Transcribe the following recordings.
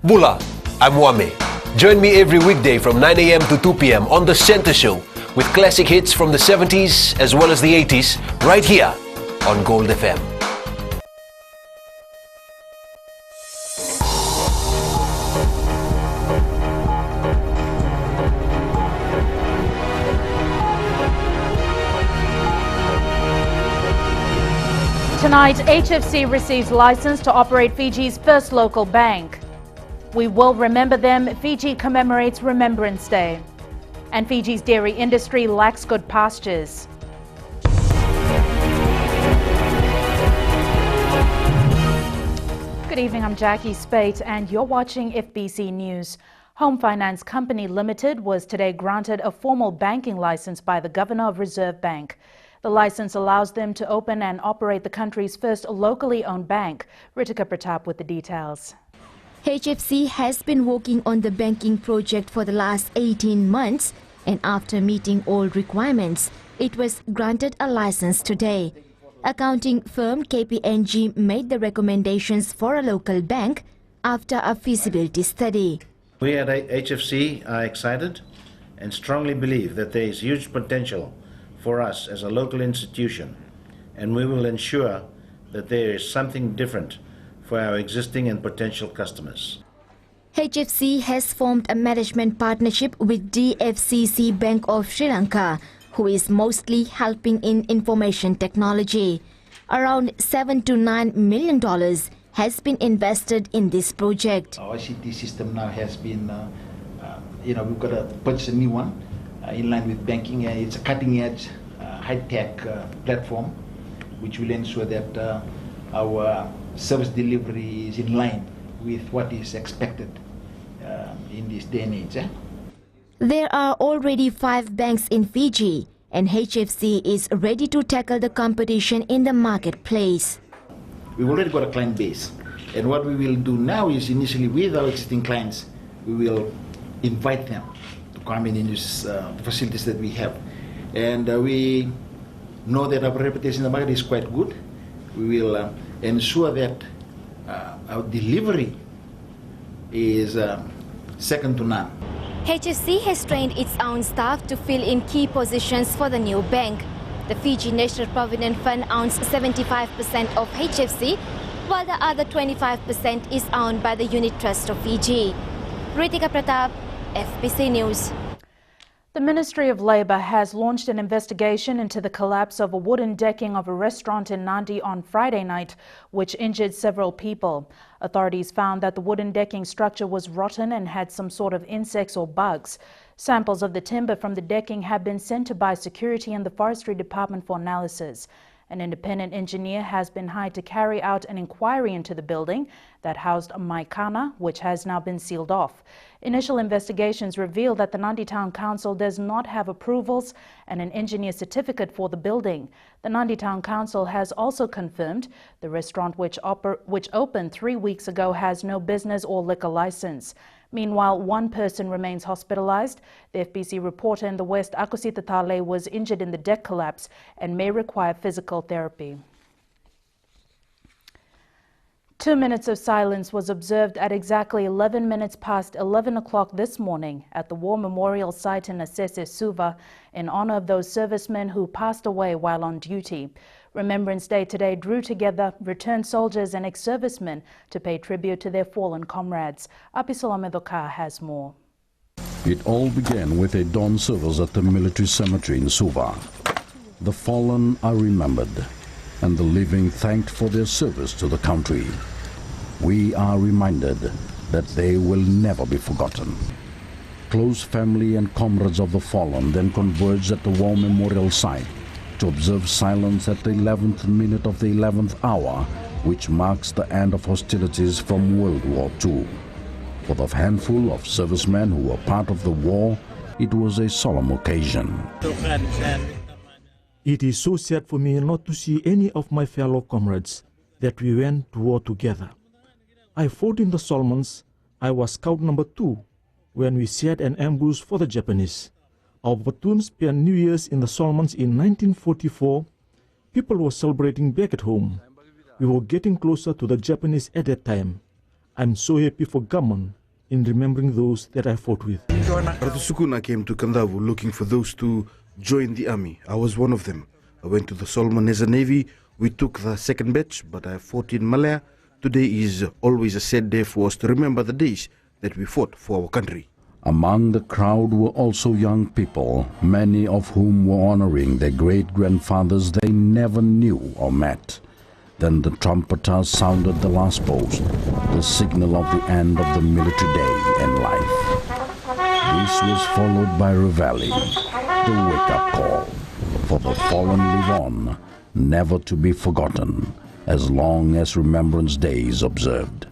Bula, I'm Wame. Join me every weekday from 9 a.m. to 2 p.m. on The Center Show with classic hits from the 70s as well as the 80s right here on Gold FM. Tonight, HFC receives license to operate Fiji's first local bank. We will remember them. Fiji commemorates Remembrance Day. And Fiji's dairy industry lacks good pastures. Good evening, I'm Jackie Spate and you're watching FBC News. Home Finance Company Limited was today granted a formal banking license by the Governor of Reserve Bank. The license allows them to open and operate the country's first locally owned bank. Ritika Pratap with the details. HFC has been working on the banking project for the last 18 months, and after meeting all requirements, it was granted a license today. Accounting firm KPMG made the recommendations for a local bank after a feasibility study. We at HFC are excited and strongly believe that there is huge potential for us as a local institution, and we will ensure that there is something different for our existing and potential customers. HFC has formed a management partnership with DFCC Bank of Sri Lanka, who is mostly helping in information technology. Around $7 to $9 million has been invested in this project. Our ICT system now has been, we've got to purchase a new one. In line with banking, it's a cutting-edge, high-tech platform, which will ensure that our service delivery is in line with what is expected in this day and age. There are already 5 banks in Fiji, and HFC is ready to tackle the competition in the marketplace. We've already got a client base, and what we will do now is initially with our existing clients, we will invite them come in and use facilities that we have. And we know that our reputation in the market is quite good. We will ensure that our delivery is second to none. HFC has trained its own staff to fill in key positions for the new bank. The Fiji National Provident Fund owns 75% of HFC, while the other 25% is owned by the Unit Trust of Fiji. Ritika Pratap, FBC News. The Ministry of Labour has launched an investigation into the collapse of a wooden decking of a restaurant in Nandi on Friday night, which injured several people. Authorities found that the wooden decking structure was rotten and had some sort of insects or bugs. Samples of the timber from the decking have been sent to Biosecurity and the Forestry Department for analysis. An independent engineer has been hired to carry out an inquiry into the building that housed Maikana, which has now been sealed off. Initial investigations reveal that the Nandi Town Council does not have approvals and an engineer certificate for the building. The Nandi Town Council has also confirmed the restaurant, which opened 3 weeks ago, has no business or liquor license. Meanwhile, one person remains hospitalized. The FBC reporter in the West, Akusita Tale, was injured in the deck collapse and may require physical therapy. 2 minutes of silence was observed at exactly 11 minutes past 11 o'clock this morning at the War Memorial Site in Asese, Suva, in honor of those servicemen who passed away while on duty. Remembrance Day today drew together returned soldiers and ex-servicemen to pay tribute to their fallen comrades. Apisolome Doka has more. It all began with a dawn service at the military cemetery in Suva. The fallen are remembered, and the living thanked for their service to the country. We are reminded that they will never be forgotten. Close family and comrades of the fallen then converged at the War Memorial Site to observe silence at the 11th minute of the 11th hour, which marks the end of hostilities from World War II. For the handful of servicemen who were part of the war, it was a solemn occasion. It is so sad for me not to see any of my fellow comrades that we went to war together. I fought in the Solomons. I was scout number 2 when we set an ambush for the Japanese. Our platoon spent New Year's in the Solomons in 1944. People were celebrating back at home. We were getting closer to the Japanese at that time. I'm so happy for government in remembering those that I fought with. Brother Sukuna came to Kandavu looking for those to join the army. I was one of them. I went to the Solomon as a Navy. We took the second batch, but I fought in Malaya. Today is always a sad day for us to remember the days that we fought for our country. Among the crowd were also young people, many of whom were honoring their great-grandfathers they never knew or met. Then the trumpeters sounded the last post, the signal of the end of the military day and life. This was followed by reveille, the wake-up call, for the fallen live on, never to be forgotten, as long as Remembrance Day is observed.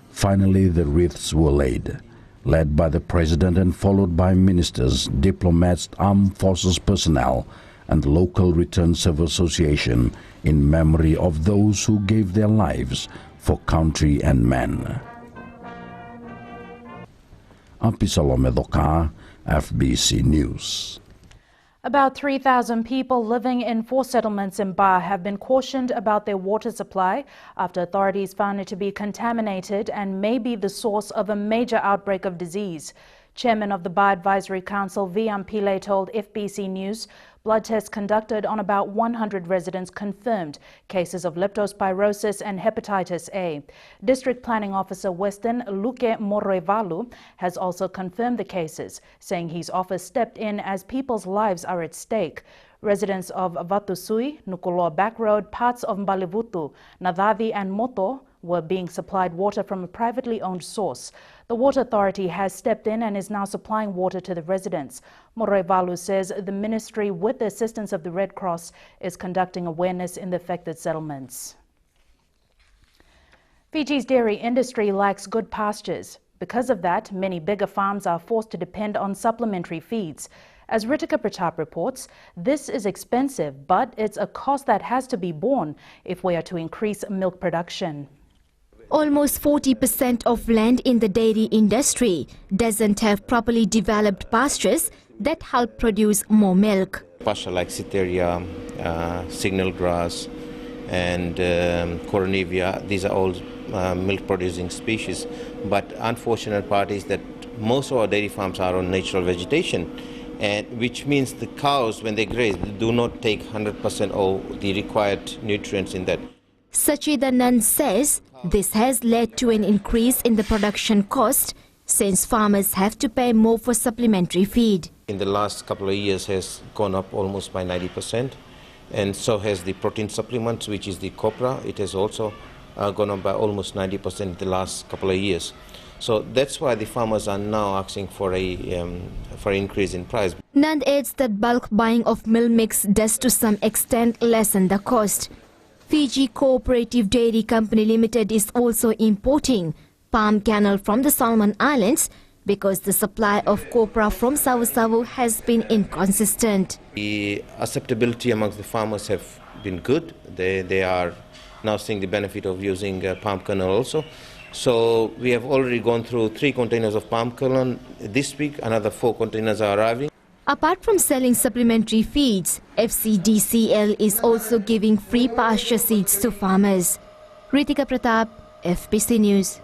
Finally, the wreaths were laid, led by the President and followed by ministers, diplomats, armed forces personnel, and the local Return Service Association in memory of those who gave their lives for country and men. Apisalome Doka, FBC News. About 3,000 people living in 4 settlements in Ba have been cautioned about their water supply after authorities found it to be contaminated and may be the source of a major outbreak of disease. Chairman of the Ba Advisory Council, V. Ampile, told FBC News blood tests conducted on about 100 residents confirmed cases of leptospirosis and hepatitis A. District Planning Officer Western Luke Morevalu has also confirmed the cases, saying his office stepped in as people's lives are at stake. Residents of Vatusui, Nukuloa Back Road, parts of Mbalivutu, Nadavi and Moto were being supplied water from a privately owned source. The Water Authority has stepped in and is now supplying water to the residents. Morevalu says the ministry, with the assistance of the Red Cross, is conducting awareness in the affected settlements. Fiji's dairy industry lacks good pastures. Because of that, many bigger farms are forced to depend on supplementary feeds. As Ritika Pratap reports, this is expensive, but it's a cost that has to be borne if we are to increase milk production. Almost 40% of land in the dairy industry doesn't have properly developed pastures that help produce more milk. Pasture like Citeria, signal grass and Coronivia, these are all milk producing species. But unfortunate part is that most of our dairy farms are on natural vegetation, and which means the cows, when they graze, do not take 100% of the required nutrients in that. Sachidanand says this has led to an increase in the production cost since farmers have to pay more for supplementary feed. In the last couple of years has gone up almost by 90%, and so has the protein supplements, which is the copra. It has also gone up by almost 90% in the last couple of years. So that's why the farmers are now asking for an increase in price. Nand adds that bulk buying of milk mix does to some extent lessen the cost. Fiji Cooperative Dairy Company Limited is also importing palm kernel from the Solomon Islands because the supply of copra from Savu has been inconsistent. The acceptability amongst the farmers have been good. They are now seeing the benefit of using palm kernel also. So we have already gone through 3 containers of palm kernel this week. Another 4 containers are arriving. Apart from selling supplementary feeds, FCDCL is also giving free pasture seeds to farmers. Ritika Pratap, FBC News.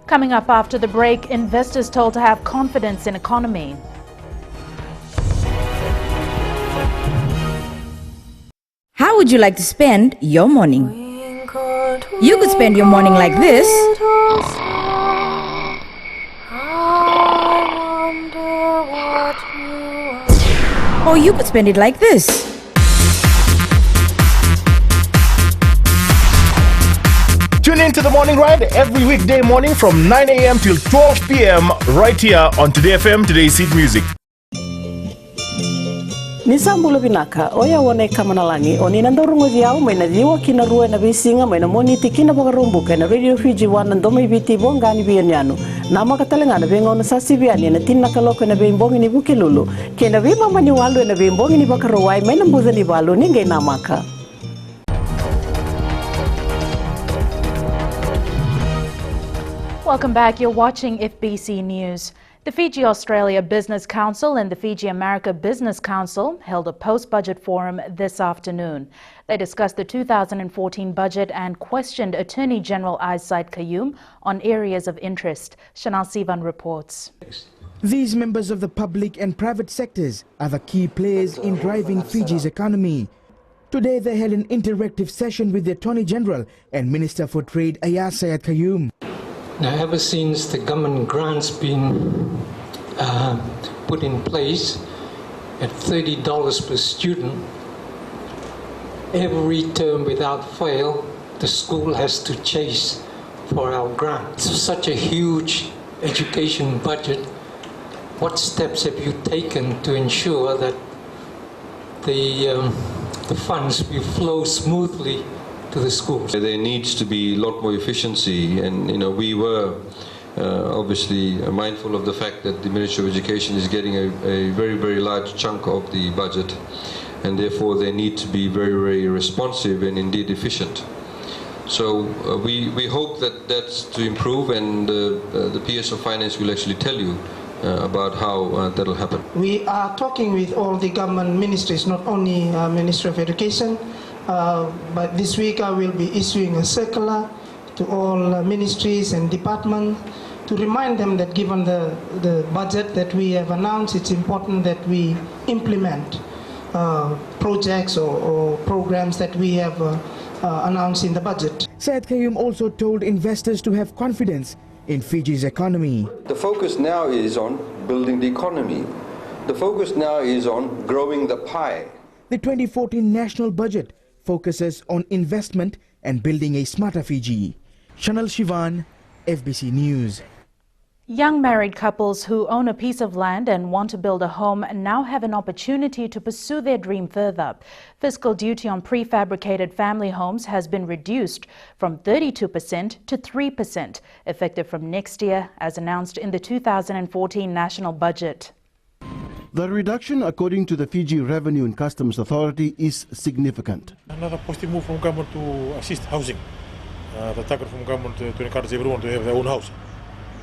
Coming up after the break, investors told to have confidence in economy. How would you like to spend your morning? You could spend your morning like this. Or you could spend it like this. Tune in to the Morning Ride every weekday morning from 9 a.m. till 12 p.m. right here on Today FM, Today's Seed Music. Nisambulo binaka oya wone kamanalangi oni nandorungo diao mena diwa kina rua na bisinga mena moniti kina bagarumbu kana Radio Fiji wana ndoma ibiti bongani bianyano nama katalengana bengo na sasibiani na tinna kaloko na bembongi ni bukilulu kena bima mani walu na bembongi ni bakarowai mena mbuza ni balu ninge namaka. Welcome back. You're watching FBC News. The Fiji-Australia Business Council and the Fiji-America Business Council held a post-budget forum this afternoon. They discussed the 2014 budget and questioned Attorney General Said Qayyum on areas of interest. Chanel Sivan reports. These members of the public and private sectors are the key players in driving Fiji's economy. Today they held an interactive session with the Attorney General and Minister for Trade Said Qayyum. Now, ever since the government grants been put in place at $30 per student, every term without fail, the school has to chase for our grants. Such a huge education budget. What steps have you taken to ensure that the funds will flow smoothly to the schools? There needs to be a lot more efficiency, and we were obviously mindful of the fact that the Ministry of Education is getting a very, very large chunk of the budget, and therefore they need to be very, very responsive and indeed efficient. So we hope that that's to improve, and the PS of Finance will actually tell you about how that will happen. We are talking with all the government ministries, not only Ministry of Education, but this week I will be issuing a circular to all ministries and departments to remind them that given the budget that we have announced, it's important that we implement projects or programs that we have announced in the budget. Said Qayyum also told investors to have confidence in Fiji's economy. The focus now is on building the economy. The focus now is on growing the pie. The 2014 national budget focuses on investment and building a smarter Fiji. Chanel Shivan, FBC News. Young married couples who own a piece of land and want to build a home now have an opportunity to pursue their dream further. Fiscal duty on prefabricated family homes has been reduced from 32% to 3%, effective from next year, as announced in the 2014 national budget. The reduction, according to the Fiji Revenue and Customs Authority, is significant. Another positive move from government to assist housing. The target from government to encourage everyone to have their own house.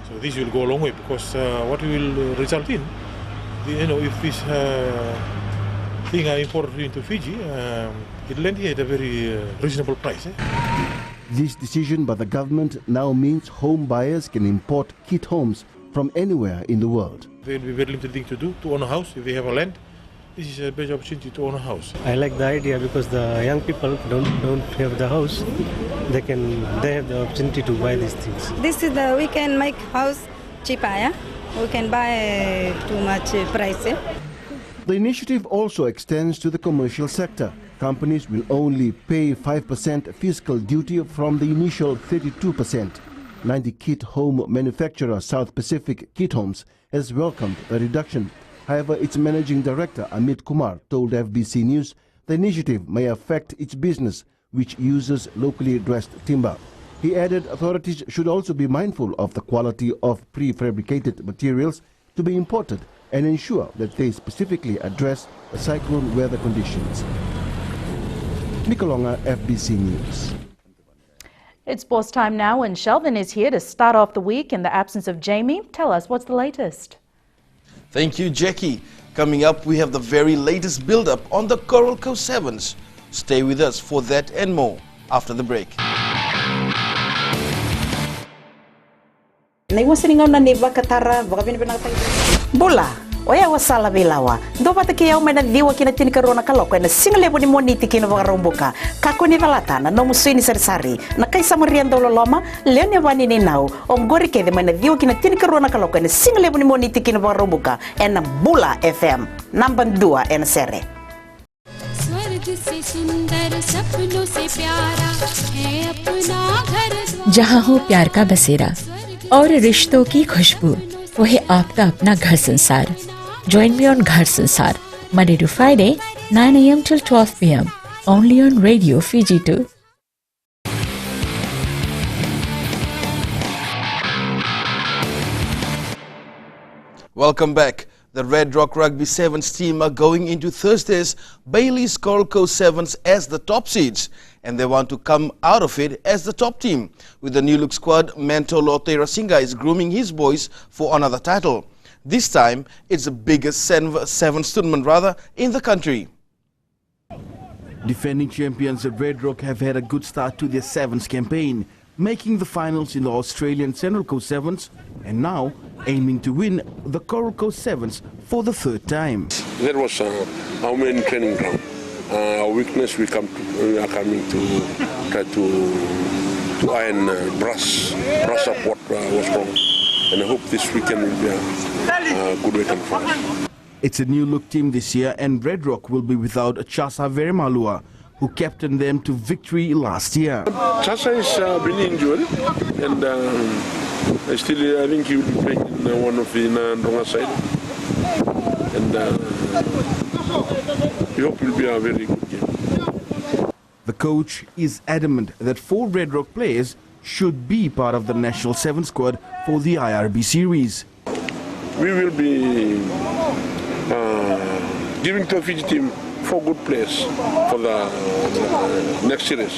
So this will go a long way, because what will result in, if this thing are imported into Fiji, it will land here at a very reasonable price. This decision by the government now means home buyers can import kit homes from anywhere in the world. There will be very limited thing to do to own a house. If they have a land, this is a best opportunity to own a house. I like the idea because the young people don't have the house. They have the opportunity to buy these things. This is we can make house cheaper. Yeah? We can buy too much price. The initiative also extends to the commercial sector. Companies will only pay 5% fiscal duty from the initial 32%. 90 kit home manufacturer South Pacific Kit Homes has welcomed the reduction. However, its managing director Amit Kumar told FBC News the initiative may affect its business, which uses locally dressed timber. He added authorities should also be mindful of the quality of prefabricated materials to be imported and ensure that they specifically address the cyclone weather conditions. Mikolonga, FBC News. It's sports time now, and Shelvin is here to start off the week in the absence of Jamie. Tell us what's the latest. Thank you, Jackie. Coming up, we have the very latest build-up on the Coral Coast Sevens. Stay with us for that and more after the break. Bola, oya wasala bilawa. Do pata kia umena diwa kina tini karona kaloko na single boni moniti kina vagarumbuka. Kako ni valata na no musini sari na kaisa muriendo loloma leone vani ni nau omgori ke de mena diwa kina tini karona kaloko na single boni moniti kina vagarumbuka na Bula FM number 2 en sere. जहाँ हो प्यार का बसेरा और रिश्तों की खुशबू, वो है आपका अपना घर संसार. Join me on Ghar Sansar, Monday to Friday, 9 a.m. till 12 p.m. only on Radio Fiji 2. Welcome back. The Red Rock Rugby Sevens team are going into Thursday's Bailey's Coral Coast Sevens as the top seeds, and they want to come out of it as the top team. With the new look squad, mentor Lotte Rasinga is grooming his boys for another title. This time, it's the biggest sevens tournament in the country. Defending champions Red Rock have had a good start to their sevens campaign, making the finals in the Australian Central Coast Sevens and now aiming to win the Coral Coast Sevens for the third time. That was our main training ground. Our weakness, we are coming to try to iron brush up what was wrong. And I hope this weekend will be a good weekend for us. It's a new look team this year, and Red Rock will be without Chasa Veremalua, who captained them to victory last year. Chasa is been injured, and I think he will be playing in one of the Ndonga side. And we hope it will be a very good game. The coach is adamant that 4 Red Rock players should be part of the national 7 squad for the IRB series. We will be giving to the Fiji team 4 good players for the next series.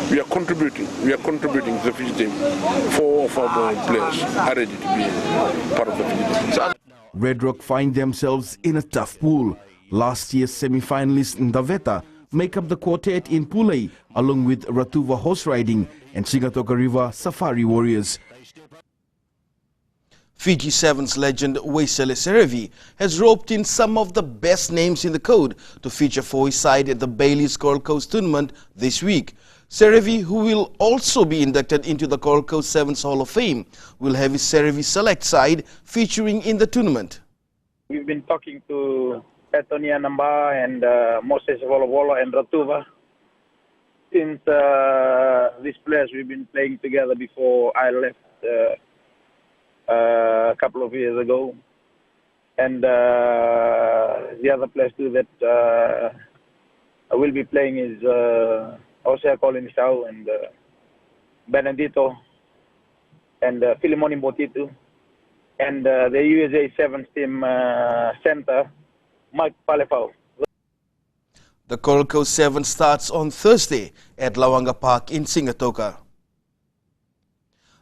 We are contributing to the Fiji team. 4 of our players are ready to be part of the Fiji team. Red Rock find themselves in a tough pool. Last year's semi-finalists Ndaveta make up the quartet in Pool A, along with Ratuva Horse Riding and Singatoka River Safari Warriors. Fiji Sevens legend Waisele Serevi has roped in some of the best names in the code to feature for his side at the Bailey's Coral Coast tournament this week. Serevi, who will also be inducted into the Coral Coast Sevens Hall of Fame, will have his Serevi Select side featuring in the tournament. We've been talking to Petonia Namba and Moses Volovolo and Ratuva. Since these players we've been playing together before I left a couple of years ago. And the other players too that I will be playing is Osea Colin Shaw and Benedito and Filimoni Botitu and the USA Sevens team center, Mike Palefau. The Coral Coast 7 starts on Thursday at Lawanga Park in Singatoka.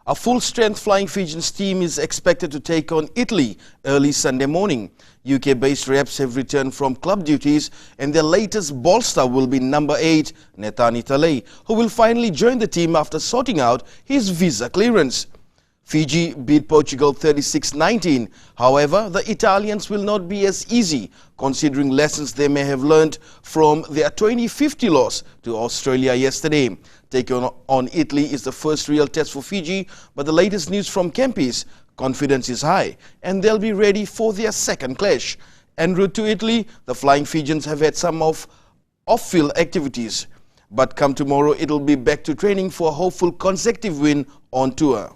A full-strength Flying Fijians team is expected to take on Italy early Sunday morning. UK-based reps have returned from club duties, and their latest ball star will be number 8, Netani Talay, who will finally join the team after sorting out his visa clearance. Fiji beat Portugal 36-19. However, the Italians will not be as easy, considering lessons they may have learned from their 20-50 loss to Australia yesterday. Taking on Italy is the first real test for Fiji, but the latest news from camp is confidence is high and they'll be ready for their second clash. En route to Italy, the Flying Fijians have had some off-field activities, but come tomorrow it'll be back to training for a hopeful consecutive win on tour.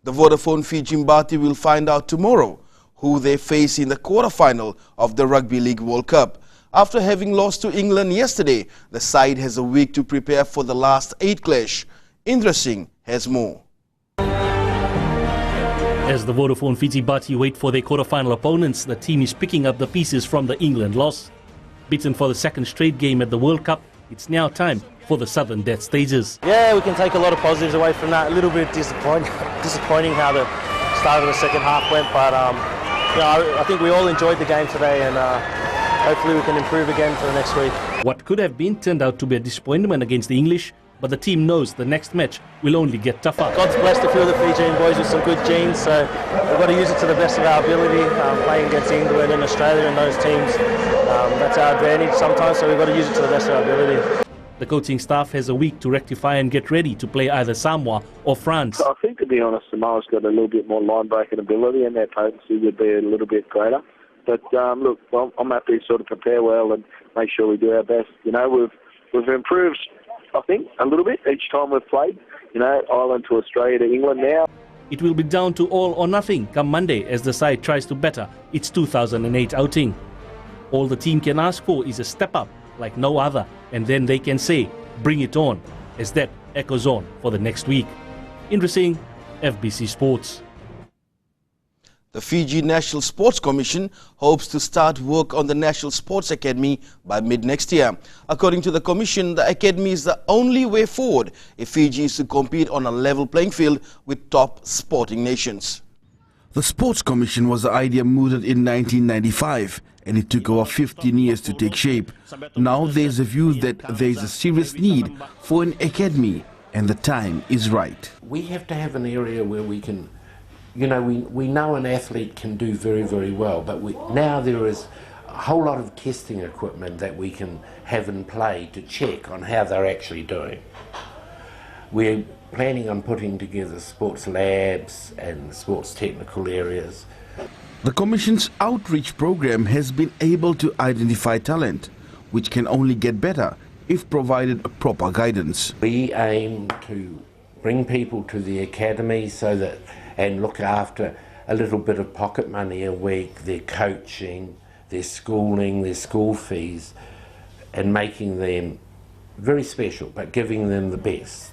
The Vodafone Fiji Mbati will find out tomorrow who they face in the quarterfinal of the Rugby League World Cup. After having lost to England yesterday, the side has a week to prepare for the last 8 clash. Indra Singh has more. As the Vodafone Fiji Mbati wait for their quarterfinal opponents, the team is picking up the pieces from the England loss. Beaten for the second straight game at the World Cup, it's now time for the Southern Death Stages. Yeah, we can take a lot of positives away from that. A little bit disappointing how the start of the second half went, but I think we all enjoyed the game today, and hopefully we can improve again for the next week. What could have been turned out to be a disappointment against the English, but the team knows the next match will only get tougher. God's blessed a few of the Fijian boys with some good genes, so we've got to use it to the best of our ability. Playing against England and Australia and those teams, that's our advantage sometimes, so we've got to use it to the best of our ability. The coaching staff has a week to rectify and get ready to play either Samoa or France. I think, to be honest, Samoa's got a little bit more line-breaking ability and their potency would be a little bit greater. But look, I'm happy to sort of prepare well and make sure we do our best. You know, we've improved, I think, a little bit each time we've played. You know, Ireland to Australia to England now. It will be down to all or nothing come Monday as the side tries to better its 2008 outing. All the team can ask for is a step up like no other, and then they can say, bring it on, as that echoes on for the next week. Indra Singh, FBC Sports. The Fiji National Sports Commission hopes to start work on the National Sports Academy by mid-next year. According to the Commission, the Academy is the only way forward if Fiji is to compete on a level playing field with top sporting nations. The Sports Commission was the idea mooted in 1995, and it took over 15 years to take shape. Now there's a view that there is a serious need for an academy, and the time is right. We have to have an area where we can, we know an athlete can do very, very well, but now there is a whole lot of testing equipment that we can have in play to check on how they're actually doing. We're planning on putting together sports labs and sports technical areas. The Commission's outreach program has been able to identify talent, which can only get better if provided proper guidance. We aim to bring people to the academy and look after a little bit of pocket money a week, their coaching, their schooling, their school fees, and making them very special, but giving them the best.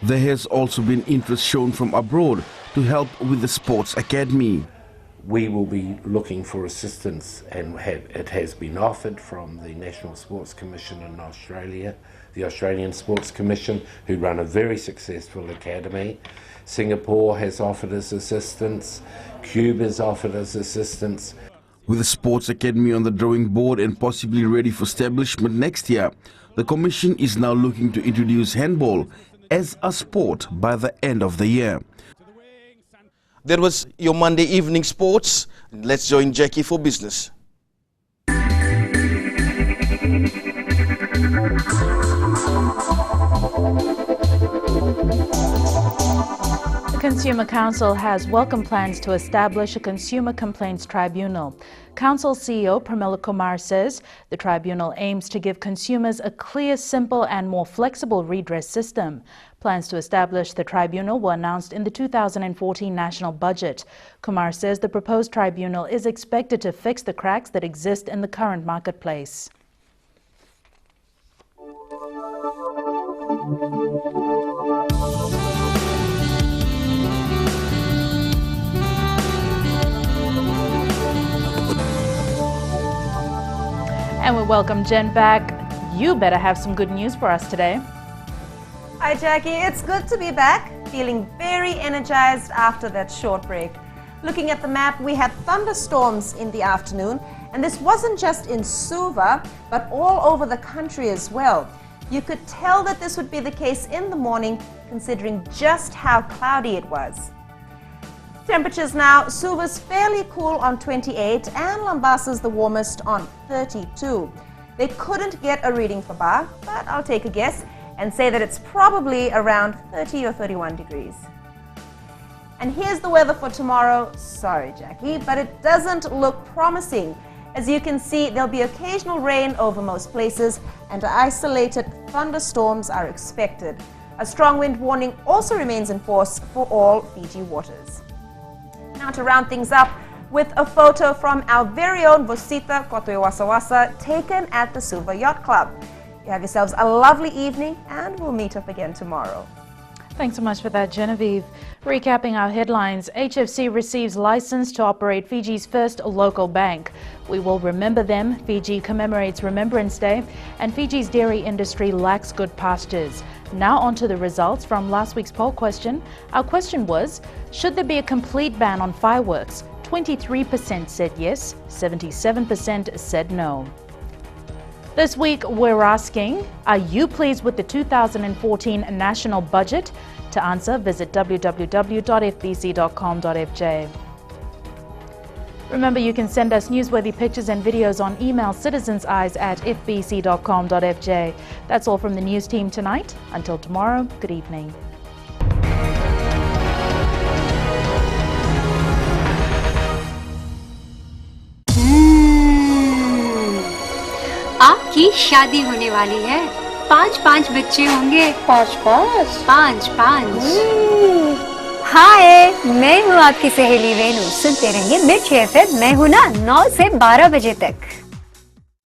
There has also been interest shown from abroad to help with the sports academy. We will be looking for assistance, and it has been offered from the National Sports Commission in Australia, the Australian Sports Commission, who run a very successful academy. Singapore has offered us assistance. Cuba has offered us assistance. With the sports academy on the drawing board and possibly ready for establishment next year, the Commission is now looking to introduce handball as a sport by the end of the year. That was your Monday evening sports. Let's join Jackie for business. The Consumer Council has welcomed plans to establish a Consumer Complaints Tribunal. Council CEO Pramila Kumar says the tribunal aims to give consumers a clear, simple and more flexible redress system. Plans to establish the tribunal were announced in the 2014 national budget. Kumar says the proposed tribunal is expected to fix the cracks that exist in the current marketplace. And we welcome Jen back. You better have some good news for us today. Hi Jackie, it's good to be back. Feeling very energized after that short break. Looking at the map, we had thunderstorms in the afternoon, and this wasn't just in Suva, but all over the country as well. You could tell that this would be the case in the morning, considering just how cloudy it was. Temperatures now, Suva's fairly cool on 28 and Lambasa's the warmest on 32. They couldn't get a reading for Ba, but I'll take a guess and say that it's probably around 30 or 31 degrees. And here's the weather for tomorrow. Sorry, Jackie, but it doesn't look promising. As you can see, there'll be occasional rain over most places and isolated thunderstorms are expected. A strong wind warning also remains in force for all Fiji waters. Now to round things up with a photo from our very own Vosita Kotoiwasawasa taken at the Suva Yacht Club. You have yourselves a lovely evening and we'll meet up again tomorrow. Thanks so much for that, Genevieve. Recapping our headlines, HFC receives license to operate Fiji's first local bank. We will remember them. Fiji commemorates Remembrance Day, and Fiji's dairy industry lacks good pastures. Now on to the results from last week's poll question. Our question was, should there be a complete ban on fireworks? 23% said yes, 77% said no. This week, we're asking, are you pleased with the 2014 national budget? To answer, visit www.fbc.com.fj. Remember, you can send us newsworthy pictures and videos on email citizenseyes@fbc.com.fj. That's all from the news team tonight. Until tomorrow, good evening. आपकी शादी होने वाली है, 5 बच्चे होंगे। 5 हाय, मैं हूँ आपकी सहेली वेणु। सुनते रहिए मिर्च एफएम। मैं हूँ ना 9 से 12 बजे तक।